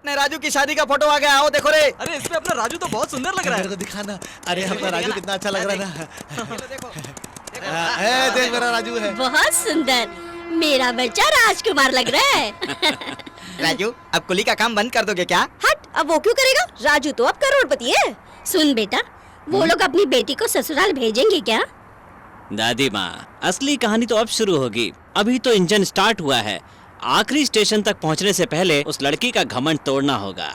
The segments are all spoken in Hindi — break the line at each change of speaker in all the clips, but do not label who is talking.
अपने राजू की शादी का फोटो आ गया, आओ देखो रे।
अरे इसमें अपना राजू तो बहुत सुंदर लग रहा है।
मेरे को दिखाना। अरे अपना राजू कितना अच्छा लग रहा है ना।
देखो
देख मेरा राजू है।
बहुत सुंदर, मेरा बच्चा राजकुमार लग रहा है।
राजू, अब कुली का काम बंद कर दोगे क्या?
हट, अब वो क्यों करेगा? राजू तो अब करोड़पति है। सुन बेटा, वो लोग अपनी बेटी को ससुराल भेजेंगे क्या?
दादी माँ, असली कहानी तो अब शुरू होगी। अभी तो इंजन स्टार्ट हुआ है। आखिरी स्टेशन तक पहुँचने से पहले उस लड़की का घमंड तोड़ना होगा।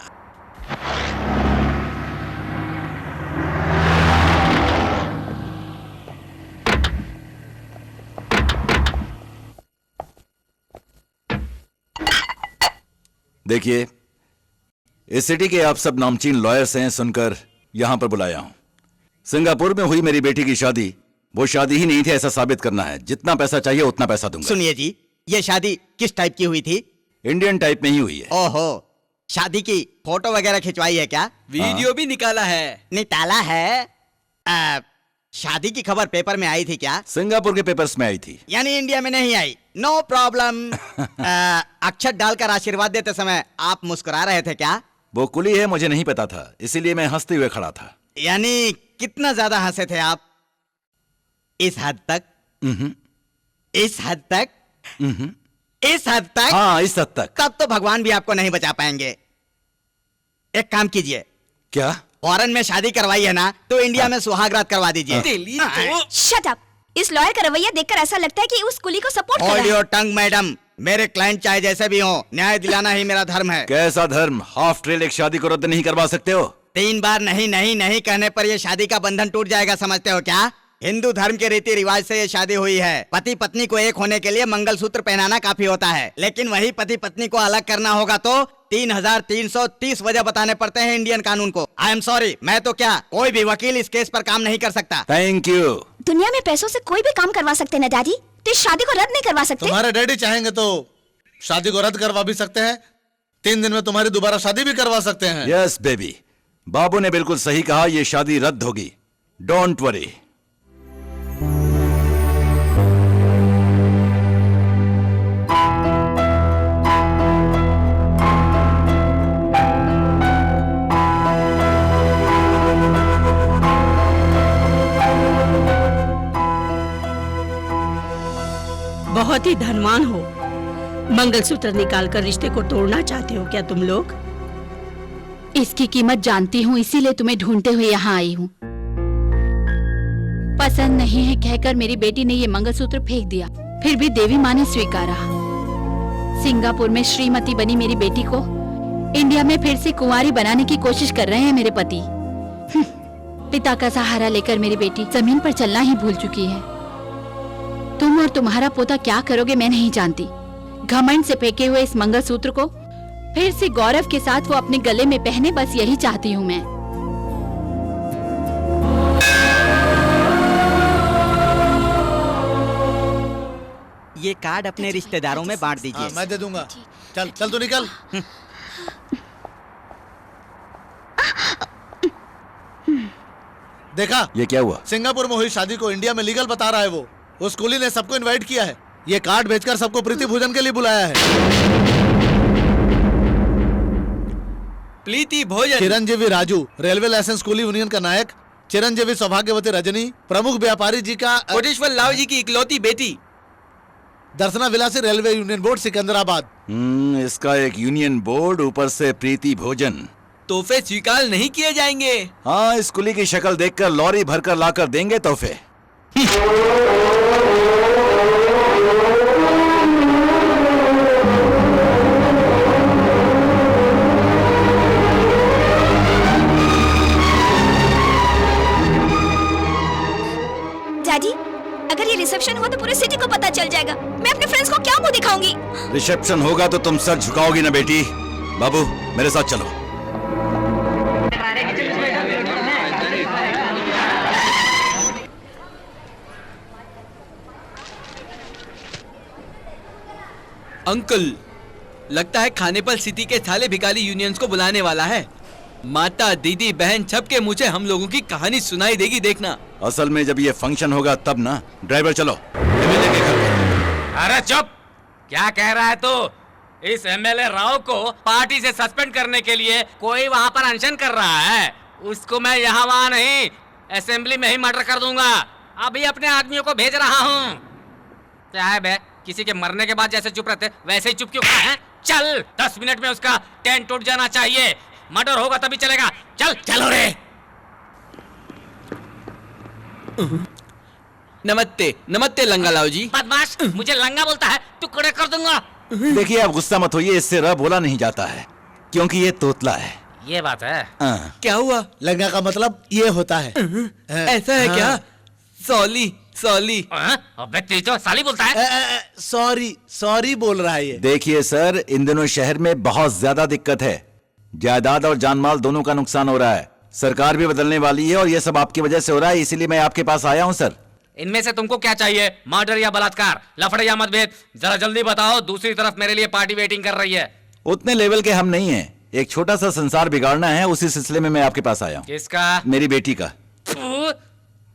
देखिए, इस सिटी के आप सब नामचीन लॉयर्स हैं, सुनकर यहां पर बुलाया हूं। सिंगापुर में हुई मेरी बेटी की शादी वो शादी ही नहीं थी, ऐसा साबित करना है। जितना पैसा चाहिए उतना पैसा दूंगा।
सुनिए जी, ये शादी किस टाइप की हुई थी?
इंडियन टाइप में ही हुई है।
ओहो, शादी की फोटो वगैरह खिंचवाई है क्या?
वीडियो भी निकाला है।
निकाला है? शादी की खबर पेपर में आई थी क्या?
सिंगापुर के पेपर्स में आई थी।
यानी इंडिया में नहीं आई? No problem. अक्षत डालकर आशीर्वाद देते समय आप मुस्कुरा रहे थे क्या?
वो कुली है, मुझे नहीं पता था, इसीलिए मैं हंसते हुए खड़ा था।
यानी कितना ज्यादा हंसे थे आप? इस हद तक? इस हद तक? इस हद तक?
हाँ, इस हद तक।
तब तो भगवान भी आपको नहीं बचा पाएंगे। एक काम कीजिए,
क्या?
फॉरेन में शादी करवाई है ना, तो इंडिया में सुहागरात करवा दीजिए।
Shut up! इस लॉयर का रवैया देखकर ऐसा लगता है कि उस कुली को सपोर्ट कर रहा
होल्ड
है।
योर टंग मैडम, मेरे क्लाइंट चाहे जैसे भी हो, न्याय दिलाना ही मेरा धर्म है।
कैसा धर्म? हाफ ट्रेल एक शादी को रद्द नहीं करवा सकते हो?
3 बार नहीं नहीं नहीं कहने पर ये शादी का बंधन टूट जाएगा, समझते हो क्या? हिंदू धर्म के रीति रिवाज से ये शादी हुई है। पति पत्नी को एक होने के लिए मंगलसूत्र पहनाना काफी होता है, लेकिन वही पति पत्नी को अलग करना होगा तो 3330 वजह बताने पड़ते हैं इंडियन कानून को। आई एम सॉरी, मैं तो क्या, कोई भी वकील इस केस पर काम नहीं कर सकता।
Thank you.
दुनिया में पैसों से कोई भी काम करवा सकते ना डैडी, तो इस शादी को रद्द नहीं करवा सकते?
तुम्हारे डैडी चाहेंगे तो शादी को रद्द करवा भी सकते हैं। 3 दिन में तुम्हारी दोबारा शादी भी करवा सकते हैं।
यस बेबी, बाबू ने बिल्कुल सही कहा, ये शादी रद्द होगी। Don't worry.
बहुत ही धनवान हो, मंगलसूत्र निकालकर रिश्ते को तोड़ना चाहते हो क्या तुम लोग?
इसकी कीमत जानती हूँ, इसीलिए तुम्हें ढूंढते हुए यहाँ आई हूँ। पसंद नहीं है कहकर मेरी बेटी ने ये मंगलसूत्र फेंक दिया, फिर भी देवी माँ ने स्वीकारा। सिंगापुर में श्रीमती बनी मेरी बेटी को इंडिया में फिर से कुंवारी बनाने की कोशिश कर रहे हैं मेरे पति। पिता का सहारा लेकर मेरी बेटी जमीन पर चलना ही भूल चुकी है। तुम और तुम्हारा पोता क्या करोगे मैं नहीं जानती। घमंड से फेंके हुए इस मंगलसूत्र को फिर से गौरव के साथ वो अपने गले में पहने, बस यही चाहती हूँ मैं।
ये कार्ड अपने रिश्तेदारों में बांट दीजिए।
मैं दे दूंगा। चल चल तू निकल। देखा
ये क्या हुआ?
सिंगापुर में हुई शादी को इंडिया में लीगल बता रहा है वो। उस कुली ने सबको इनवाइट किया है। ये कार्ड भेजकर सबको प्रीति भोजन के लिए बुलाया है।
प्रीति भोजन।
चिरंजीवी राजू, रेलवे लाइसेंस कुली यूनियन का नायक, चिरंजीवी सौभाग्यवती रजनी, प्रमुख व्यापारी जी का
कोटेश्वर लाव जी की इकलौती बेटी,
दर्शना विलासी, रेलवे यूनियन बोर्ड सिकंदराबाद।
इसका एक यूनियन बोर्ड, ऊपर से प्रीति भोजन।
तोहफे स्वीकार नहीं किए जाएंगे।
हाँ, इस कुली की शक्ल देखकर लॉरी भरकर लाकर देंगे तोहफे।
डैडी, अगर ये रिसेप्शन हुआ तो पूरे सिटी को पता चल जाएगा। मैं अपने फ्रेंड्स को क्या मुंह दिखाऊंगी?
रिसेप्शन होगा तो तुम सर झुकाओगी ना बेटी। बाबू, मेरे साथ चलो।
अंकल, लगता है खाने पर सिटी के साले भिखारी यूनियंस को बुलाने वाला है। माता, दीदी, बहन सबके मुझे हम लोगों की कहानी सुनाई देगी, देखना।
असल में जब ये फंक्शन होगा तब ना। ड्राइवर चलो एमएलए के घर पर।
अरे चुप! क्या कह रहा है तू? इस एमएलए राव को पार्टी से सस्पेंड करने के लिए कोई वहाँ पर अनशन कर रहा है। उसको मैं यहाँ वहाँ नहीं, असेंबली में ही मर्डर कर दूंगा। अभी अपने आदमियों को भेज रहा हूँ। क्या है बे, किसी के मरने के बाद जैसे चुप रहते वैसे ही चुप क्यों खड़ा है? चल, 10 मिनट में उसका टेंट टूट जाना चाहिए। मर्डर होगा तभी चलेगा। चल चलो रे।
नमस्ते नमस्ते लंगालाव जी।
बदमाश, मुझे लंगा बोलता है, टुकड़े कर दूंगा।
देखिए आप गुस्सा मत होइए, इससे र बोला नहीं जाता है क्योंकि ये तोतला है।
ये बात है।
क्या हुआ?
लंगा का मतलब ये होता है।
ऐसा है क्या? सॉली सॉली।
अबे तेरी तो साली बोलता है।
सॉरी सॉरी बोल रहा है ये।
देखिए सर, इन दिनों शहर में बहुत ज्यादा दिक्कत है। जायदाद और जानमाल दोनों का नुकसान हो रहा है। सरकार भी बदलने वाली है और ये सब आपकी वजह से हो रहा है, इसीलिए मैं आपके पास आया हूँ सर।
इनमें से तुमको क्या चाहिए? मर्डर या बलात्कार, लफड़े या मतभेद? जरा जल्दी बताओ, दूसरी तरफ मेरे लिए पार्टी वेटिंग कर रही है।
उतने लेवल के हम नहीं हैं। एक छोटा सा संसार बिगाड़ना है, उसी सिलसिले में मैं आपके पास आया हूँ।
किसका?
मेरी बेटी का।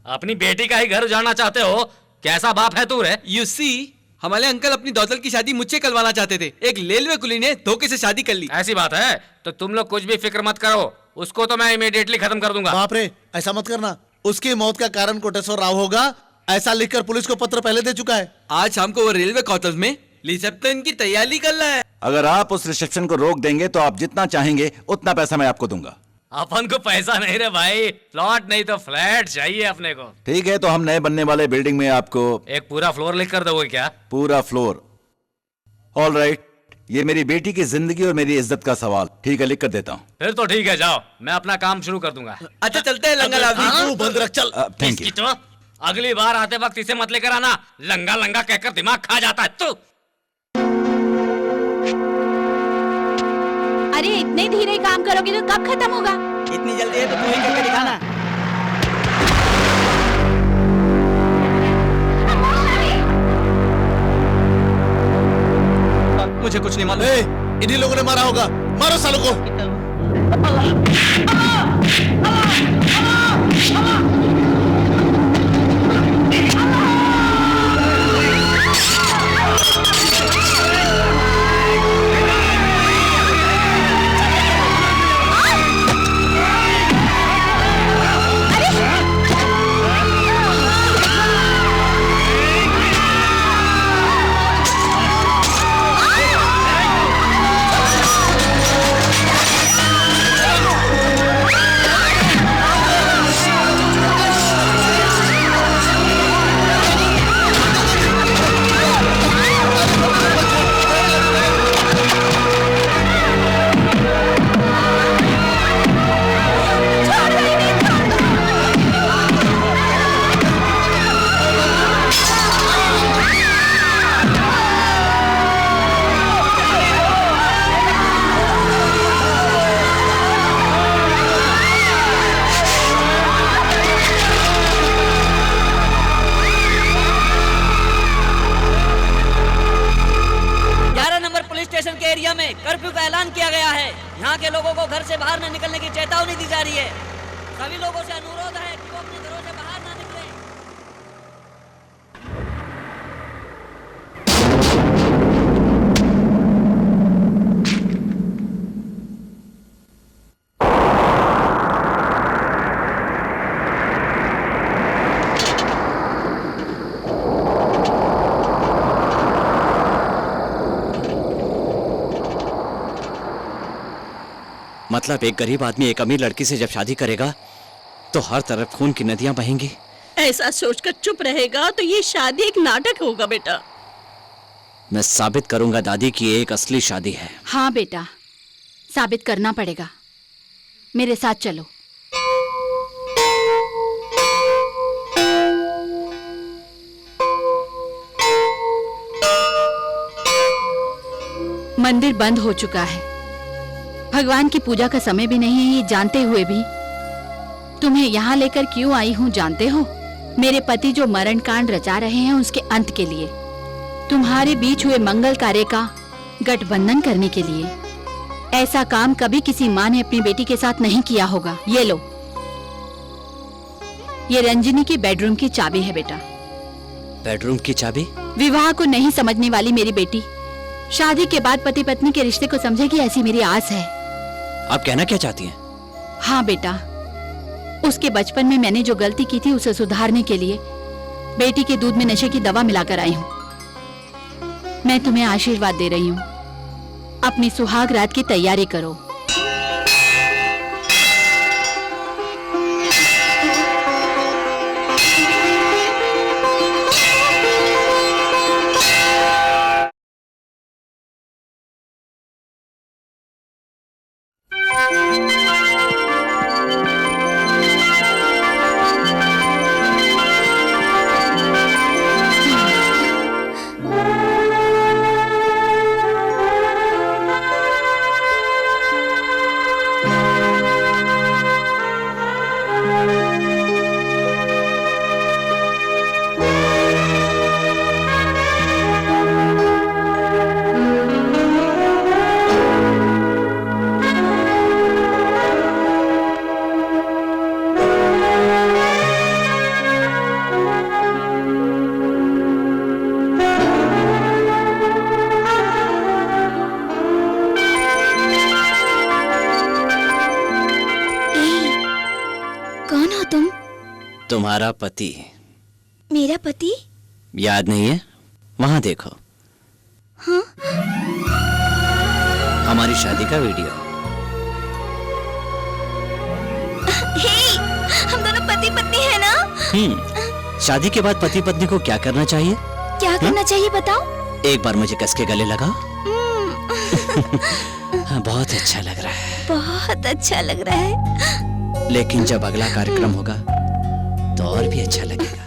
अपनी बेटी का ही घर उजाड़ना चाहते हो? कैसा बाप है तू रे?
यू सी, हमारे अंकल अपनी दौतल की शादी मुझसे करवाना चाहते थे। एक रेलवे कुली ने धोखे से शादी कर ली।
ऐसी बात है तो तुम लोग कुछ भी फिक्र मत करो, उसको तो मैं इमीडिएटली खत्म कर दूंगा।
बाप रे, ऐसा मत करना। उसकी मौत का कारण कोटेश्वर राव होगा, ऐसा लिखकर पुलिस को पत्र पहले दे चुका है।
आज शाम को वो रेलवे क्वार्टर्स में रिसेप्शन की तैयारी कर रहा है।
अगर आप उस रिसेप्शन को रोक देंगे तो आप जितना चाहेंगे उतना पैसा मैं आपको दूंगा।
अपन को पैसा नहीं रे भाई, प्लॉट नहीं तो फ्लैट चाहिए अपने को।
ठीक है, तो हम नए बनने वाले बिल्डिंग में आपको
एक पूरा फ्लोर लिख कर दोगे क्या?
पूरा फ्लोर। ऑल राइट, ये मेरी बेटी की जिंदगी और मेरी इज्जत का सवाल। ठीक है, लिख कर देता हूँ।
फिर तो ठीक है, जाओ, मैं अपना काम शुरू कर दूंगा।
अच्छा चलते हैं लंगालाव जी।
तू बंद रख, चल।
Thank you.
इसकी तो अगली बार आते वक्त इसे मत लेकर आना, लंगा लंगा कहकर दिमाग खा जाता है तू।
अरे इतने धीरे काम करोगे तो कब खत्म होगा?
इतनी जल्दी है तो तू ही करके दिखाना।
मुझे कुछ नहीं मालूम।
इन्हीं लोगों ने मारा होगा, मारो सालों को।
कर्फ्यू का ऐलान किया गया है। यहाँ के लोगों को घर से बाहर न निकलने की चेतावनी दी जा रही है। सभी लोगों से अनुरोध है कि वो अपने घरों से बाहर न निकलें।
मतलब एक गरीब आदमी एक अमीर लड़की से जब शादी करेगा तो हर तरफ खून की नदियां बहेंगी।
ऐसा सोचकर चुप रहेगा तो ये शादी एक नाटक होगा बेटा।
मैं साबित करूंगा दादी कि ये एक असली शादी है।
हाँ बेटा, साबित करना पड़ेगा। मेरे साथ चलो। मंदिर बंद हो चुका है, भगवान की पूजा का समय भी नहीं है, ये जानते हुए भी तुम्हें यहाँ लेकर क्यों आई हूँ जानते हो? मेरे पति जो मरण कांड रचा रहे हैं उसके अंत के लिए, तुम्हारे बीच हुए मंगल कार्य का गठबंधन करने के लिए। ऐसा काम कभी किसी माँ ने अपनी बेटी के साथ नहीं किया होगा। ये लो, ये रंजिनी की बेडरूम की चाबी है बेटा।
बेडरूम की चाबी?
विवाह को नहीं समझने वाली मेरी बेटी शादी के बाद पति पत्नी के रिश्ते को समझेगी, ऐसी मेरी आस है।
आप कहना क्या चाहती हैं?
हाँ बेटा, उसके बचपन में मैंने जो गलती की थी उसे सुधारने के लिए बेटी के दूध में नशे की दवा मिलाकर आई हूँ। मैं तुम्हें आशीर्वाद दे रही हूँ, अपनी सुहाग रात की तैयारी करो।
कौन हो तुम?
तुम्हारा पति।
मेरा पति?
याद नहीं है? वहां देखो।
हाँ?
हमारी शादी का वीडियो।
हे, हम दोनों पति पत्नी है ना?
शादी के बाद पति पत्नी को क्या करना चाहिए?
क्या करना चाहिए बताओ?
एक बार मुझे कस के गले लगाओ। हाँ, बहुत अच्छा लग रहा है।
बहुत अच्छा लग रहा है।
लेकिन जब अगला कार्यक्रम होगा तो और भी अच्छा लगेगा।